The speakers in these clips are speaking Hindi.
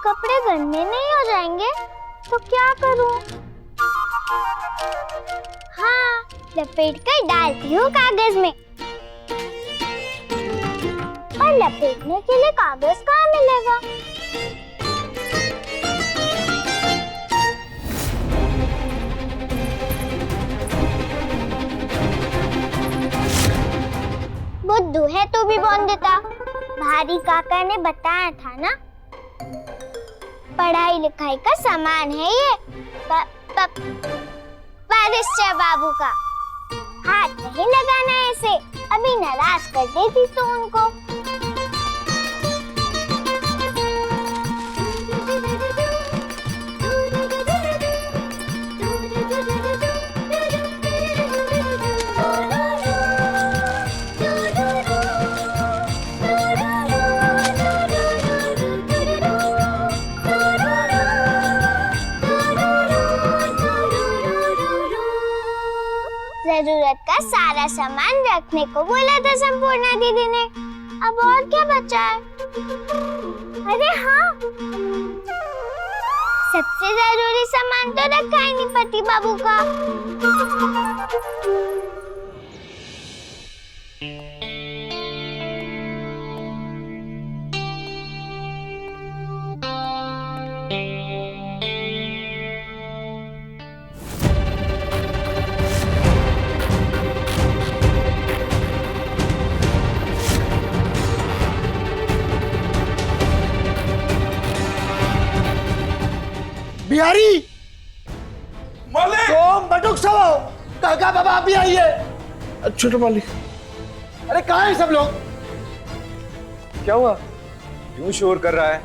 कपड़े गंदे नहीं हो जाएंगे तो क्या करूं? हाँ, लपेट कर डालती हूँ कागज में। और लपेटने के लिए कागज कहाँ मिलेगा? बुद्धू है तू भी बोल देता। भारी काका ने बताया था ना, पढ़ाई लिखाई का सामान है ये। बारिस्टर बाबू का हाथ नहीं लगाना ऐसे, अभी नाराज कर देती तो उनको। जरूरत का सारा सामान रखने को बोला था संपूर्णा दीदी ने। अब और क्या बचा है? अरे हाँ, सबसे जरूरी सामान तो रखा ही नहीं पति बाबू का। बिहारी मालिक तो बटुक सवाओ, काका बाबा आप भी आइए। छोटे मालिक, अरे कहाँ हैं सब लोग? क्या हुआ? क्यों शोर कर रहा है?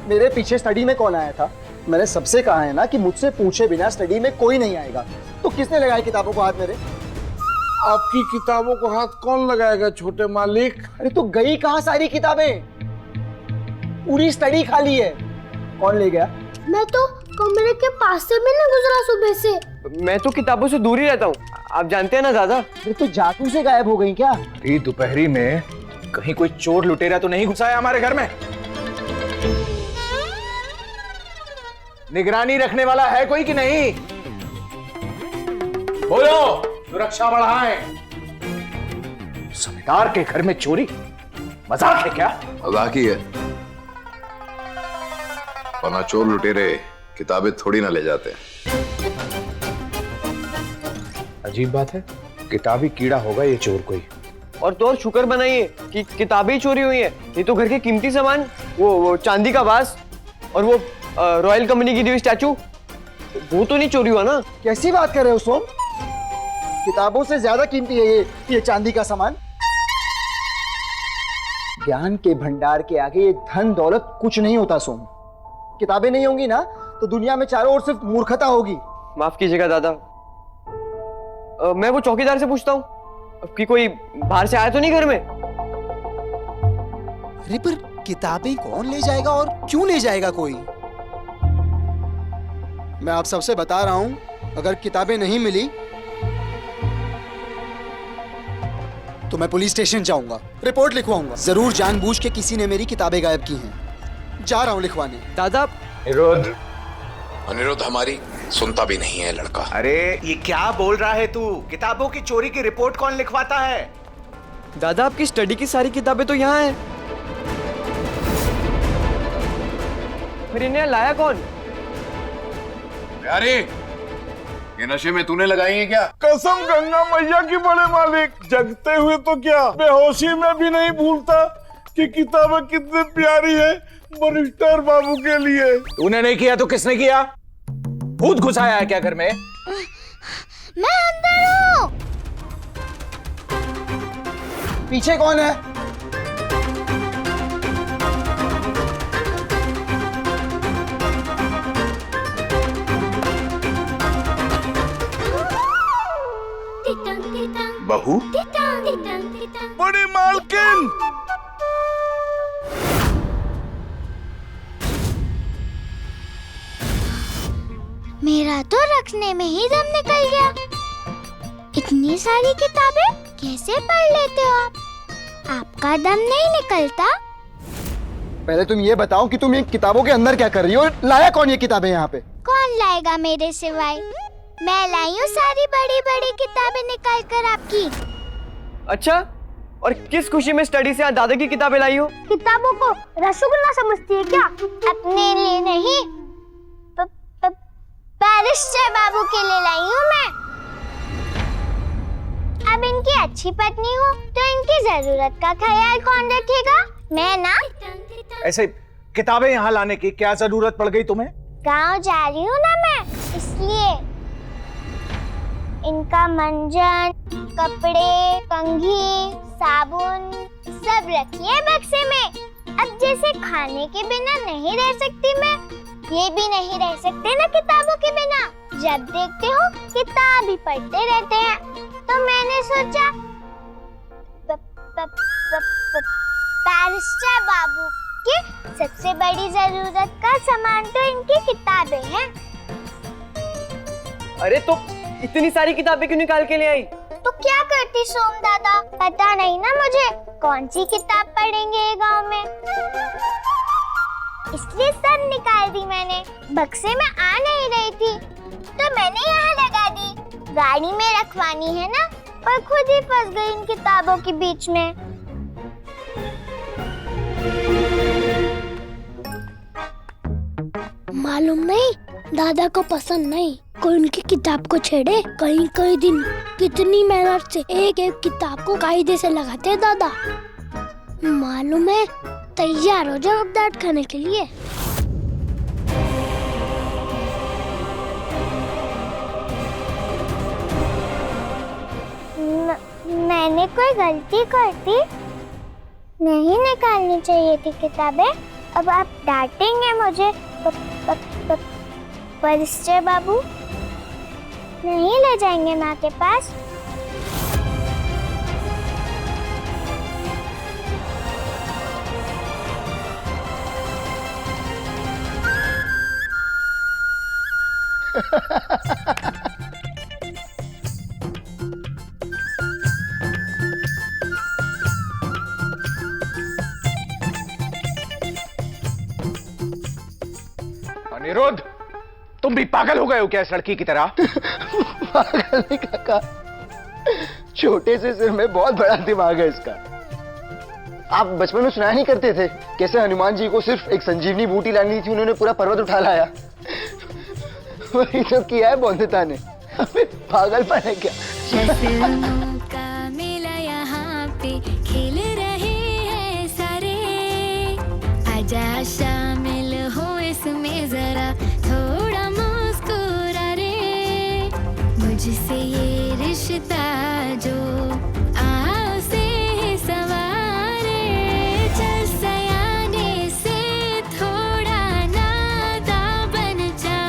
मेरे पीछे स्टडी में कौन आया था? मैंने सबसे कहा है ना कि मुझसे पूछे बिना स्टडी में कोई नहीं आएगा। तो किसने लगाया किताबों को हाथ मेरे? आपकी किताबों को हाथ कौन लगाएगा छोटे मालिक? अरे तो गई कहाँ सारी किताबें? पूरी स्टडी खाली है। कौन ले गया? मैं तो कमरे के पास से भी नहीं गुजरा सुबह से। मैं तो किताबों से दूर ही रहता हूँ, आप जानते हैं ना दादा। अरे तो जादू से गायब हो गई क्या? अभी दोपहरी में कहीं कोई चोर लुटेरा तो नहीं घुसा है हमारे घर में? निगरानी रखने वाला है कोई कि नहीं? बोलो, सुरक्षा बढ़ाएं। जमींदार के घर में चोरी मजाक है क्या? मजाक ही है, वरना चोर लुटेरे किताबें थोड़ी ना ले जाते। अजीब बात है, किताबी कीड़ा होगा ये चोर कोई। और तो और शुक्र बनाइए कि किताबें ही चोरी हुई है, नहीं तो घर के कीमती सामान, वो चांदी का वास और वो रॉयल कंपनी की दी हुई स्टैचू, वो तो नहीं चोरी हुआ ना? कैसी बात कर रहे हो सोम? किताबों से ज्यादा कीमती है ये चांदी का सामान। ज्ञान के भंडार के आगे ये धन दौलत कुछ नहीं होता सोम। किताबें नहीं होंगी ना तो दुनिया में चारों ओर सिर्फ मूर्खता होगी। माफ कीजिएगा दादा, मैं वो चौकीदार से पूछता हूँ कि कोई बाहर से आया तो नहीं घर में। अरे पर किताबें कौन ले जाएगा और क्यों ले जाएगा कोई? मैं आप सबसे बता रहा हूं, अगर किताबें नहीं मिली तो मैं पुलिस स्टेशन जाऊंगा, रिपोर्ट लिखवाऊंगा। जरूर जानबूझ के किसी ने मेरी किताबें गायब की हैं। जा रहा हूं लिखवाने। दादा निरोध, अनिरुद्ध हमारी सुनता भी नहीं है लड़का। अरे ये क्या बोल रहा है तू? किताबों की चोरी की रिपोर्ट कौन लिखवाता है? दादा आपकी स्टडी की सारी किताबें तो यहाँ हैं। फिर इन्हें लाया कौन? अरे ये नशे में तूने लगाई है क्या? कसम गंगा मैया की बड़े मालिक, जगते हुए तो क्या बेहोशी में भी नहीं भूलता कि किताबें कितनी प्यारी है बरिस्टर बाबू के लिए। तूने नहीं किया तो किसने किया? भूत घुसाया है क्या घर में? मैं अंदर हूँ। पीछे कौन है? बहू, बड़ी मालकिन, मेरा तो रखने में ही दम निकल गया। इतनी सारी किताबें कैसे पढ़ लेते हो आप? आपका दम नहीं निकलता? पहले तुम ये बताओ कि तुम ये किताबों के अंदर क्या कर रही हो और लाया कौन ये किताबें यहाँ पे? कौन लाएगा मेरे सिवाय? मैं लाई हूँ सारी बड़ी बड़ी किताबें निकाल कर आपकी। अच्छा, और किस खुशी में स्टडी से दादा की किताबें लाई हो? किताबों को रसगुल्ला समझती है क्या? अपने लिए नहीं, बैरिस्टर बाबू के लिए लाई हूँ मैं। अब इनकी अच्छी पत्नी हूँ तो इनकी जरूरत का ख्याल कौन रखेगा? मैं ना। ऐसे किताबें यहाँ लाने की क्या जरूरत पड़ गई तुम्हें? गांव जा रही हूँ ना मैं, इसलिए। इनका मंजन, कपड़े, कंघी, साबुन सब रखिए बक्से में। अब जैसे खाने के बिना नहीं रह सकती मैं, ये भी नहीं रह सकते ना किताबों के बिना। जब देखते हो किताब ही पढ़ते रहते हैं, तो मैंने सोचा बैरिस्टर बाबू की सबसे बड़ी जरूरत का सामान तो इनकी किताबें हैं। अरे तो इतनी सारी किताबें क्यों निकाल के ले आई? तो क्या करती सोम दादा, पता नहीं ना मुझे कौन सी किताब पढ़ेंगे गांव में, इसलिए सब निकाल दी मैंने। बक्से में आ नहीं रही थी तो मैंने यहाँ लगा दी। गाड़ी में रखवानी है ना, पर खुद ही फंस गई इन किताबों के बीच में। मालूम नहीं, दादा को पसंद नहीं कोई उनकी किताब को छेड़े। कई कई दिन कितनी मेहनत से एक एक किताब को कायदे से लगाते हैं दादा। मालूम है, तैयार हो जाओ डांट खाने के लिए। मैंने कोई गलती कर दी? नहीं निकालनी चाहिए थी किताबें। अब आप डांटेंगे मुझे बैरिस्टर बाबू? नहीं ले जाएंगे माँ के पास? अनिरुद्ध, तुम भी पागल हो गए हो क्या इस लड़की की तरह? पागल नहीं काका, छोटे से सिर में बहुत बड़ा दिमाग है इसका। आप बचपन में सुनाया नहीं करते थे कैसे हनुमान जी को सिर्फ एक संजीवनी बूटी लानी थी, उन्होंने पूरा पर्वत उठा लाया? वही तो किया है बौद्धता ने। पागलपन है क्या? का मेला यहाँ पे खेल रहे हैं सारे, आजा शामिल हो इसमें जरा थोड़ा मुस्कुरा रे। मुझसे ये रिश्ता जो आओ से सवारे, चल सयाने से थोड़ा नादा बन जा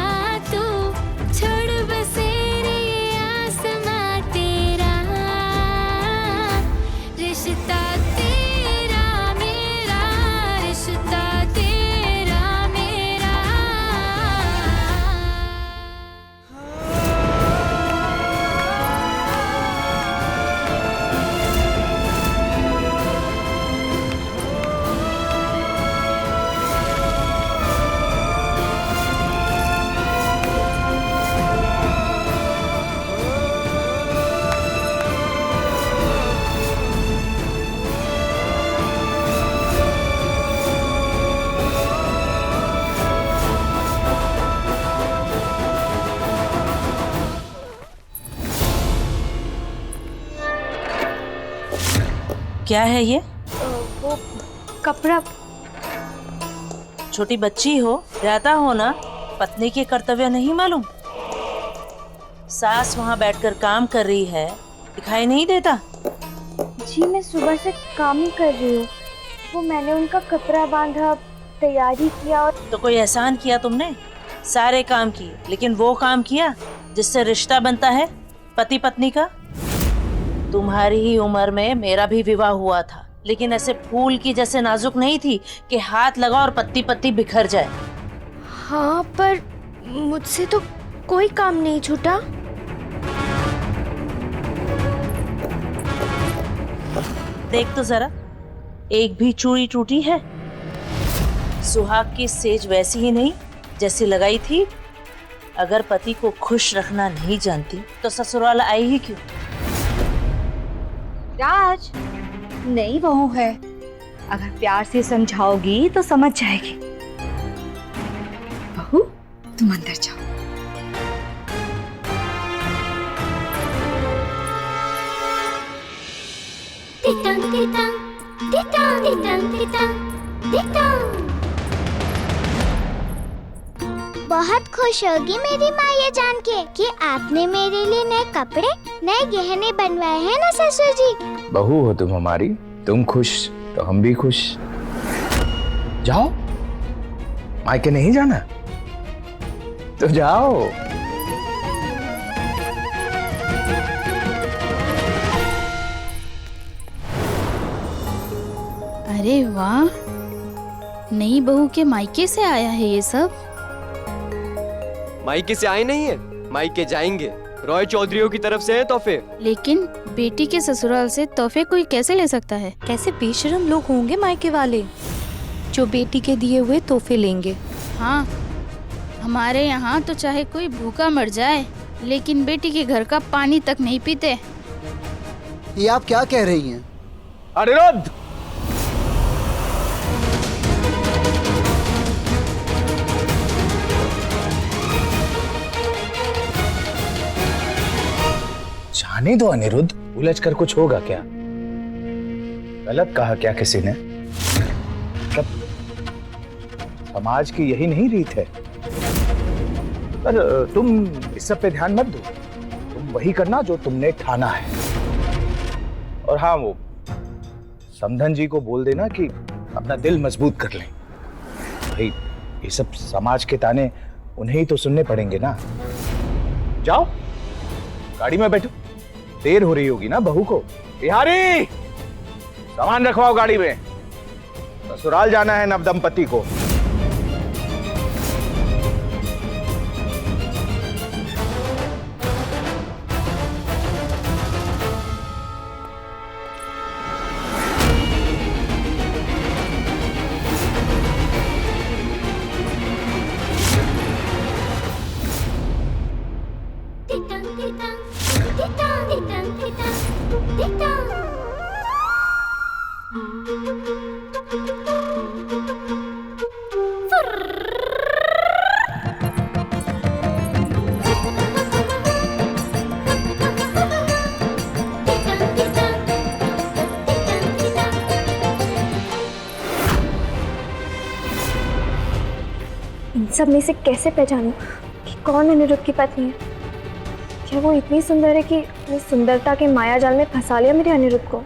तू, छोड़ बसेरे आसमां तेरा, रिश्ता तेरा मेरा, रिश्ता तेरा मेरा। क्या है ये? वो कपड़ा। छोटी बच्ची हो, रहता हो ना, पत्नी के कर्तव्य नहीं मालूम? सास वहाँ बैठकर काम कर रही है, दिखाई नहीं देता? जी मैं सुबह से काम ही कर रही हूँ। वो मैंने उनका कपड़ा बांधा, तैयारी किया और तो कोई एहसान किया तुमने? सारे काम किए, लेकिन वो काम किया जिससे रिश्ता बनता है पति पत्नी का? तुम्हारी ही उम्र में मेरा भी विवाह हुआ था, लेकिन ऐसे फूल की जैसे नाजुक नहीं थी कि हाथ लगा और पत्ती पत्ती बिखर जाए। हाँ, पर मुझसे तो कोई काम नहीं छूटा। देख तो जरा, एक भी चूड़ी टूटी है? सुहाग की सेज वैसी ही नहीं जैसी लगाई थी। अगर पति को खुश रखना नहीं जानती तो ससुराल आई ही क्यों? राज, नई बहू है, अगर प्यार से समझाओगी तो समझ जाएगी। बहू, तुम अंदर जाओ। टिटंग टिटंग टिटंग टिटंग टिटंग टिटंग। बहुत खुश होगी मेरी माँ ये जान के कि आपने मेरे लिए नए कपड़े, नए गहने बनवाए हैं ना ससुर जी। बहू हो तुम हमारी, तुम खुश तो हम भी खुश। जाओ, मायके नहीं जाना तो जाओ। अरे वाह, नई बहू के मायके से आया है ये सब। मायके से आए नहीं है, मायके जाएंगे। रॉय चौधरियों की तरफ से है तोहफे। लेकिन बेटी के ससुराल से तोहफे कोई कैसे ले सकता है? कैसे बेशरम लोग होंगे मायके वाले जो बेटी के दिए हुए तोहफे लेंगे। हाँ, हमारे यहाँ तो चाहे कोई भूखा मर जाए लेकिन बेटी के घर का पानी तक नहीं पीते। ये आप क्या कह रही हैं? अनिरुद्ध, जाने दो अनिरुद्ध, उलझ कर कुछ होगा क्या? गलत कहा क्या किसी ने? मतलब समाज की यही नहीं रीत है। पर तुम इस सब पे ध्यान मत दो, तुम वही करना जो तुमने ठाना है। और हाँ, वो समधन जी को बोल देना कि अपना दिल मजबूत कर लें। भाई ये सब समाज के ताने उन्हें ही तो सुनने पड़ेंगे ना। जाओ, गाड़ी में बैठो, देर हो रही होगी ना बहू को। बिहारी, सामान रखवाओ गाड़ी में, ससुराल जाना है नवदंपति को। इन सब में से कैसे पहचानूं कि कौन अनिरुद्ध की पत्नी है? क्या वो इतनी सुंदर है कि अपनी सुंदरता के माया जाल में फंसा लिया मेरे अनिरुद्ध को?